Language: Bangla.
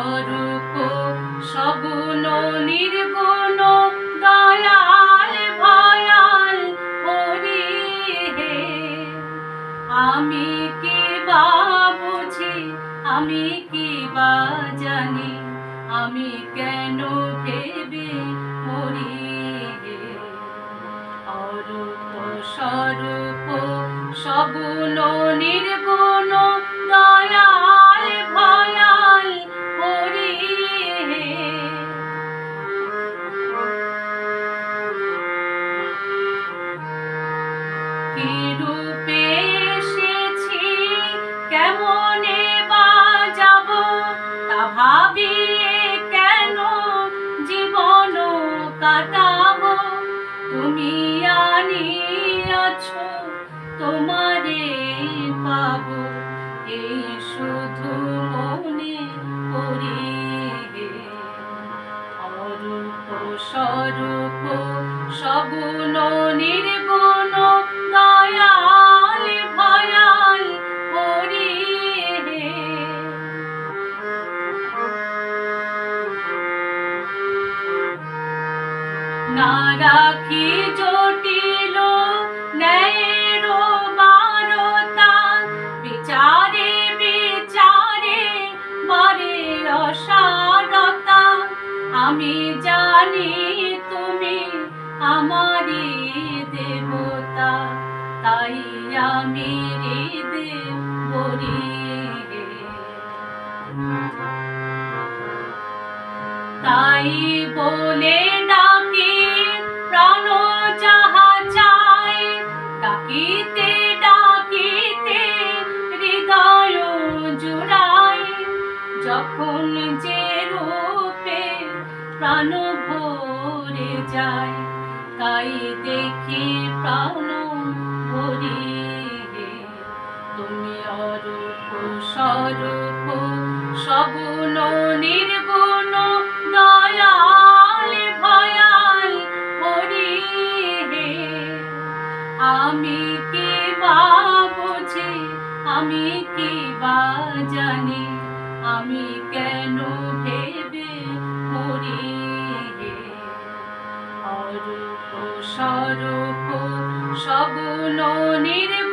স্বরূপ সগুণ নির্গুণ দয়াল ভয়াল হরি হে। আমি কি বা বুঝি, আমি কি বা জানি, আমি কেন ভেবে মরি হে। অরূপ স্বরূপ সগুণ নির্গুণ দয়াল ভয়াল হরি হে। কি রূপে এসেছি, কেমনে বা যাব, তা ভাবিয়ে কেন জীবন কাটাবো। তুমি আনিয়াছ, তোমারে পাবো, এই শুধু মনে করি হে। অরূপ স্বরূপ সগুণ নির্গুণ দয়াল ভয়াল হরি হে। না রাখি জটিল ন্যায়ের বারতা, বিচারে বিচারে বারে অসারতা। আমি জানি তুমি আমারি দেবতা, তাই আমি হৃদে বলি হে। তাই বলে ডাকি প্রাণ যাহা চায়, ডাকিতে ডাকিতে হৃদয় জুড়ায়। যখন যে রূপে প্রাণ ভরে যায়, তাই দেখি প্রাণ ভরি হে। তুমি অরূপ স্বরূপ সগুণ নির্গুণ দয়াল ভয়াল হরি হে। আমি কি বা বুঝি, আমি কি বা জানি, আমি কেন ভেবে মরি হে। অরূপ স্বরূপ সগুণ নির্গুণ